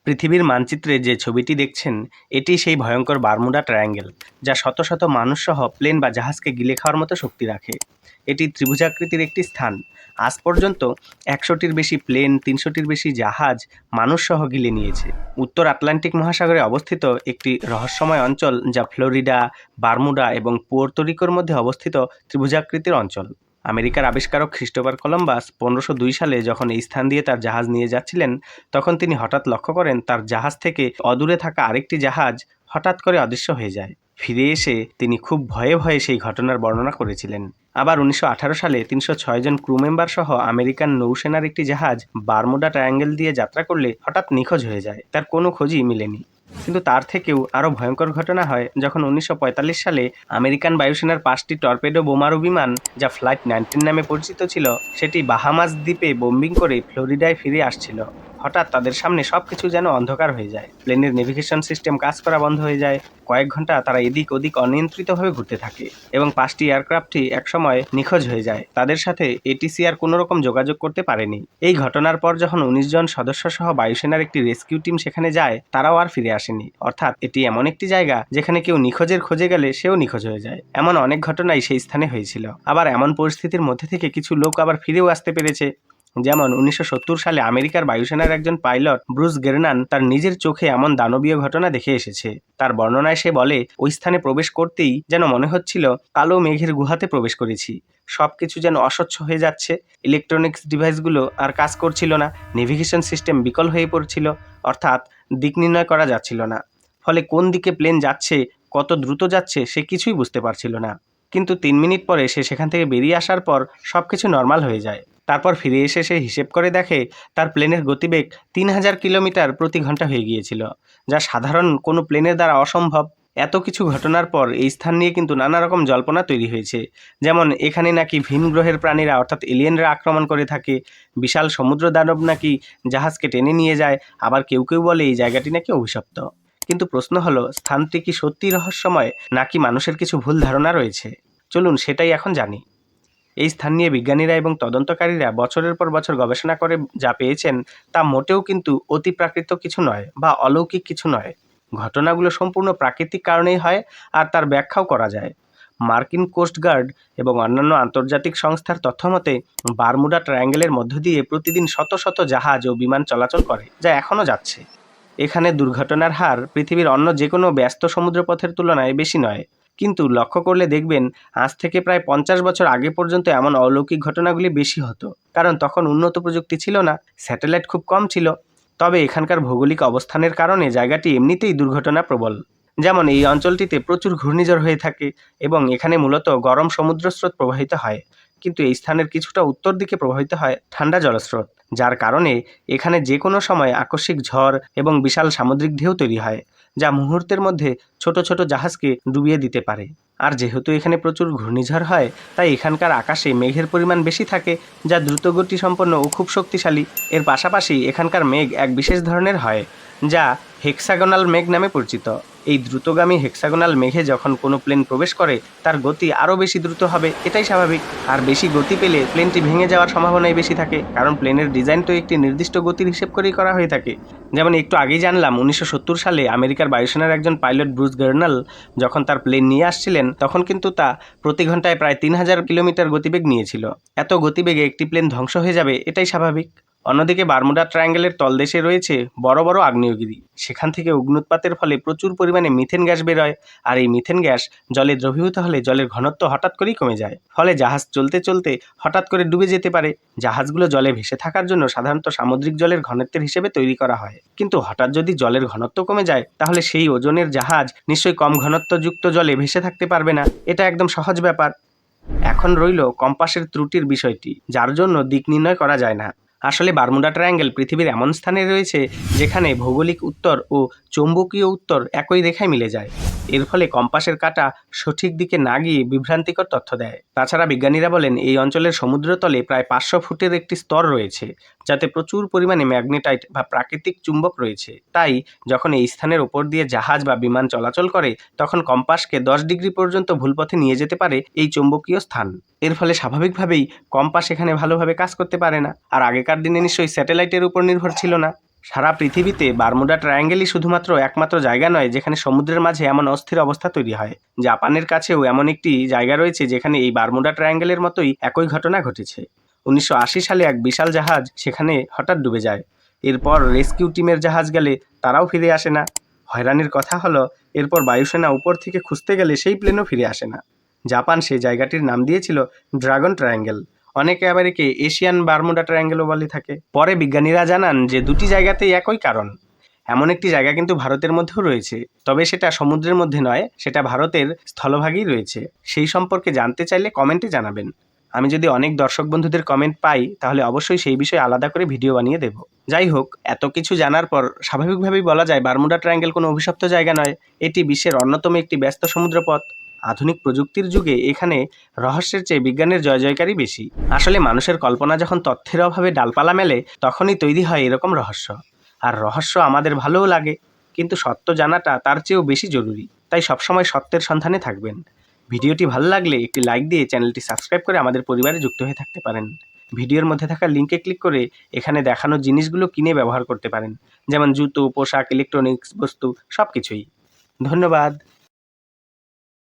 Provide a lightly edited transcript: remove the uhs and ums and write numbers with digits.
পৃথিবীর মানচিত্রে যে ছবিটি দেখছেন এটি সেই ভয়ঙ্কর বারমুডা ট্রায়াঙ্গেল, যা শত শত মানুষসহ প্লেন বা জাহাজকে গিলে খাওয়ার মতো শক্তি রাখে। এটি ত্রিভুজাকৃতির একটি স্থান। আজ পর্যন্ত ১০০টির বেশি প্লেন, ৩০০টির বেশি জাহাজ মানুষসহ গিলে নিয়েছে। উত্তর আটলান্টিক মহাসাগরে অবস্থিত একটি রহস্যময় অঞ্চল, যা ফ্লোরিডা, বারমুডা এবং পুয়ের্তো রিকোর মধ্যে অবস্থিত ত্রিভুজাকৃতির অঞ্চল। আমেরিকার আবিষ্কারক খ্রিস্টোফার কলম্বাস ১৫০২ সালে যখন এই স্থান দিয়ে তার জাহাজ নিয়ে যাচ্ছিলেন, তখন তিনি হঠাৎ লক্ষ্য করেন তার জাহাজ থেকে অদূরে থাকা আরেকটি জাহাজ হঠাৎ করে অদৃশ্য হয়ে যায়। ফিরে এসে তিনি খুব ভয়ে ভয়ে সেই ঘটনার বর্ণনা করেছিলেন। আবার ১৯১৮ সালে ৩০৬ জন ক্রু মেম্বার সহ আমেরিকান নৌসেনার একটি জাহাজ বারমুডা ট্রায়াঙ্গেল দিয়ে যাত্রা করলে হঠাৎ নিখোঁজ হয়ে যায়, তার কোনো খোঁজই মেলেনি। কিন্তু তার থেকেও আরও ভয়ঙ্কর ঘটনা হয় যখন ১৯৪৫ সালে আমেরিকান বায়ুসেনার ৫টি টর্পেডো বোমারু বিমান, যা ফ্লাইট ১৯ নামে পরিচিত ছিল, সেটি বাহামাস দ্বীপে বোম্বিং করে ফ্লোরিডায় ফিরে আসছিল। হঠাৎ তাদের সামনে সবকিছু যেন অন্ধকার হয়ে যায়। প্লেনের নেভিগেশন সিস্টেম কাজ করা বন্ধ হয়ে যায়। কয়েক ঘন্টা তারা এদিক ওদিক অনিয়ন্ত্রিতভাবে ঘুরতে থাকে এবং ৫টি এয়ারক্রাফটই একসময় নিখোঁজ হয়ে যায়। তাদের সাথে এটিসি আর কোনো রকম যোগাযোগ করতে পারেনি। এই ঘটনার পর যখন ১৯ জন সদস্য সহ বায়ুসেনার একটি রেস্কিউ টিম সেখানে যায়, তারাও আর ফিরে আসেনি। অর্থাৎ এটি এমন একটি জায়গা যেখানে কেউ নিখোঁজের খোঁজে গেলে সেও নিখোঁজ হয়ে যায়। এমন অনেক ঘটনাই সেই স্থানে হয়েছিল। আবার এমন পরিস্থিতির মধ্যে থেকে কিছু লোক আবার ফিরেও আসতে পেরেছে। যেমন ১৯৭০ সালে আমেরিকার বায়ুসেনার একজন পাইলট ব্রুস গেরনান তার নিজের চোখে এমন দানবীয় ঘটনা দেখে এসেছে। তার বর্ণনায় সে বলে, ওই স্থানে প্রবেশ করতেই যেন মনে হচ্ছিল কালো মেঘের গুহাতে প্রবেশ করেছি। সবকিছু যেন অস্বচ্ছ হয়ে যাচ্ছে। ইলেকট্রনিক্স ডিভাইসগুলো আর কাজ করছিল না। নেভিগেশন সিস্টেম বিকল হয়ে পড়ছিল, অর্থাৎ দিক নির্ণয় করা যাচ্ছিল না। ফলে কোন দিকে প্লেন যাচ্ছে, কত দ্রুত যাচ্ছে, সে কিছুই বুঝতে পারছিল না। কিন্তু ৩ মিনিট পরে সে সেখান থেকে বেরিয়ে আসার পর সবকিছু নর্মাল হয়ে যায়। তারপর ফিরে এসে সে হিসেব করে দেখে তার প্লেনের গতিবেগ ৩০০০ কিলোমিটার প্রতি ঘন্টা হয়ে গিয়েছিল, যা সাধারণ কোনো প্লেনের দ্বারা অসম্ভব। এত কিছু ঘটনার পর এই স্থান নিয়ে কিন্তু নানা রকম জল্পনা তৈরি হয়েছে। যেমন এখানে নাকি ভিন গ্রহের প্রাণীরা অর্থাৎ এলিয়েনরা আক্রমণ করে থাকে, বিশাল সমুদ্র দানব নাকি জাহাজকে টেনে নিয়ে যায়, আবার কেউ কেউ বলে এই জায়গাটি নাকি অভিশপ্ত। কিন্তু প্রশ্ন হলো, স্থানটি কি সত্যিই রহস্যময়, নাকি মানুষের কিছু ভুল ধারণা রয়েছে? চলুন সেটাই এখন জানি। এই স্থান নিয়ে বিজ্ঞানীরা এবং তদন্তকারীরা বছরের পর বছর গবেষণা করে যা পেয়েছেন তা মোটেও কিন্তু অতিপ্রাকৃত কিছু নয় বা অলৌকিক কিছু নয়। ঘটনাগুলো সম্পূর্ণ প্রাকৃতিক কারণেই হয়, আর তার ব্যাখ্যাও করা যায়। মার্কিন কোস্টগার্ড এবং অন্যান্য আন্তর্জাতিক সংস্থার তথ্যমতে বারমুডা ট্রায়াঙ্গেলের মধ্য দিয়ে প্রতিদিন শত শত জাহাজ ও বিমান চলাচল করে, যা এখনও যাচ্ছে। এখানে দুর্ঘটনার হার পৃথিবীর অন্য যে কোনো ব্যস্ত সমুদ্রপথের তুলনায় বেশি নয়। কিন্তু লক্ষ্য করলে দেখবেন, আজ থেকে প্রায় ৫০ বছর আগে পর্যন্ত এমন অলৌকিক ঘটনাগুলি বেশি হতো, কারণ তখন উন্নত প্রযুক্তি ছিল না, স্যাটেলাইট খুব কম ছিল। তবে এখানকার ভৌগোলিক অবস্থানের কারণে জায়গাটি এমনিতেই দুর্ঘটনা প্রবল। যেমন এই অঞ্চলটিতে প্রচুর ঘূর্ণিঝড় হয়ে থাকে এবং এখানে মূলত গরম সমুদ্রস্রোত প্রবাহিত হয়। কিন্তু এই স্থানের কিছুটা উত্তর দিকে প্রবাহিত হয় ঠান্ডা জলস্রোত, যার কারণে এখানে যে কোনো সময় আকস্মিক ঝড় এবং বিশাল সামুদ্রিক ঢেউ তৈরি হয়, যা মুহূর্তের মধ্যে ছোট ছোট জাহাজকে ডুবিয়ে দিতে পারে। আর যেহেতু এখানে প্রচুর ঘূর্ণিঝড় হয়, তাই এখানকার আকাশে মেঘের পরিমাণ বেশি থাকে, যা দ্রুতগতি সম্পন্ন ও খুব শক্তিশালী। এর পাশাপাশি এখানকার মেঘ এক বিশেষ ধরনের হয়, যা হেক্সাগোনাল মেঘ নামে পরিচিত। এই দ্রুতগামী হেক্সাগোনাল মেঘে যখন কোনো প্লেন প্রবেশ করে, তার গতি আরও বেশি দ্রুত হবে, এটাই স্বাভাবিক। আর বেশি গতি পেলে প্লেনটি ভেঙে যাওয়ার সম্ভাবনাই বেশি থাকে, কারণ প্লেনের ডিজাইন তো একটি নির্দিষ্ট গতির হিসেব করেই করা হয়ে থাকে। যেমন একটু আগেই জানলাম, ১৯৭০ সালে আমেরিকার বায়ুসেনার একজন পাইলট ব্রুস গার্নাল যখন তার প্লেন নিয়ে আসছিলেন, তখন কিন্তু তা প্রতি ঘন্টায় প্রায় ৩০০০ কিলোমিটার গতিবেগ নিয়েছিল। এত গতিবেগে একটি প্লেন ধ্বংস হয়ে যাবে, এটাই স্বাভাবিক। অন্যদিকে বারমুডা ট্রায়াঙ্গেলের তলদেশে রয়েছে বড় বড় আগ্নেয়গিরি। সেখান থেকে অগ্ন্যুৎপাতের ফলে প্রচুর পরিমাণে মিথেন গ্যাস বের হয়, আর এই মিথেন গ্যাস জলে দ্রবীভূত হলে জলের ঘনত্ব হঠাৎ করেই কমে যায়। ফলে জাহাজ চলতে চলতে হঠাৎ করে ডুবে যেতে পারে। জাহাজগুলো জলে ভেসে থাকার জন্য সাধারণত সামুদ্রিক জলের ঘনত্বের হিসেবে তৈরি করা হয়, কিন্তু হঠাৎ যদি জলের ঘনত্ব কমে যায়, তাহলে সেই ওজনের জাহাজ নিশ্চয়ই কম ঘনত্বযুক্ত জলে ভেসে থাকতে পারবে না। এটা একদম সহজ ব্যাপার। এখন রইল কম্পাসের ত্রুটির বিষয়টি, যার জন্য দিক নির্ণয় করা যায় না। আসলে বারমুডা ট্রায়াঙ্গেল পৃথিবীর এমন স্থানে রয়েছে যেখানে ভৌগোলিক উত্তর ও চৌম্বকীয় উত্তর একই রেখায় মিলে যায়। এর ফলে কম্পাসের কাঁটা সঠিক দিকে না গিয়ে বিভ্রান্তিকর তথ্য দেয়। তাছাড়া বিজ্ঞানীরা বলেন, এই অঞ্চলের সমুদ্রতলে প্রায় ৫০০ ফুটের একটি স্তর রয়েছে, যাতে প্রচুর পরিমাণে ম্যাগনেটাইট বা প্রাকৃতিক চুম্বক রয়েছে। তাই যখন এই স্থানের ওপর দিয়ে জাহাজ বা বিমান চলাচল করে, তখন কম্পাসকে ১০ ডিগ্রি পর্যন্ত ভুল পথে নিয়ে যেতে পারে এই চৌম্বকীয় স্থান। এর ফলে স্বাভাবিকভাবেই কম্পাস এখানে ভালোভাবে কাজ করতে পারে না। আর আগেকার দিনে নিশ্চয়ই স্যাটেলাইটের উপর নির্ভর ছিল না। সারা পৃথিবীতে বারমুডা ট্রায়াঙ্গেলই শুধুমাত্র একমাত্র জায়গা নয় যেখানে সমুদ্রের মাঝে এমন অস্থির অবস্থা তৈরি হয়। জাপানের কাছেও এমন একটি জায়গা রয়েছে যেখানে এই বারমুডা ট্রায়াঙ্গেলের মতোই একই ঘটনা ঘটেছে। 1980 সালে এক বিশাল জাহাজ সেখানে হঠাৎ ডুবে যায়। এরপর রেস্কিউ টিমের জাহাজ গেলে তারাও ফিরে আসে না। হয়রানির কথা হলো, এরপর বায়ুসেনা উপর থেকে খুঁজতে গেলে সেই প্লেনও ফিরে আসে না। জাপান সেই জায়গাটির নাম দিয়েছিল ড্রাগন ট্রায়াঙ্গেল। অনেকে আবার একে এশিয়ান বারমুডা ট্রায়াঙ্গেলও বলে থাকে। পরে বিজ্ঞানীরা জানান যে দুটি জায়গাতেই একই কারণ। এমন একটি জায়গা কিন্তু ভারতের মধ্যেও রয়েছে, তবে সেটা সমুদ্রের মধ্যে নয়, সেটা ভারতের স্থলভাগেই রয়েছে। সেই সম্পর্কে জানতে চাইলে কমেন্টে জানাবেন। আমি যদি অনেক দর্শক বন্ধুদের কমেন্ট পাই তাহলে অবশ্যই সেই বিষয়ে আলাদা করে ভিডিও বানিয়ে দেব। যাই হোক, এত কিছু জানার পর স্বাভাবিকভাবেই বলা যায় বারমুডা ট্রায়াঙ্গেল কোনো অভিশপ্ত জায়গা নয়, এটি বিশ্বের অন্যতম একটি ব্যস্ত সমুদ্রপথ। আধুনিক প্রযুক্তির যুগে এখানে রহস্যের চেয়ে বিজ্ঞানের জয় জয়কারই বেশি। আসলে মানুষের কল্পনা যখন তথ্যের অভাবে ডালপালা মেলে তখনই তৈরি হয় এরকম রহস্য। আর রহস্য আমাদের ভালোও লাগে, কিন্তু সত্য জানাটা তার চেয়েও বেশি জরুরি। তাই সবসময় সত্যের সন্ধানে থাকবেন। ভিডিওটি ভালো লাগলে একটি লাইক দিয়ে চ্যানেলটি সাবস্ক্রাইব করে আমাদের পরিবারে যুক্ত হয়ে থাকতে পারেন। ভিডিওর মধ্যে থাকা লিঙ্কে ক্লিক করে এখানে দেখানো জিনিসগুলো কিনে ব্যবহার করতে পারেন, যেমন জুতো, পোশাক, ইলেকট্রনিক্স বস্তু সব কিছুই। ধন্যবাদ।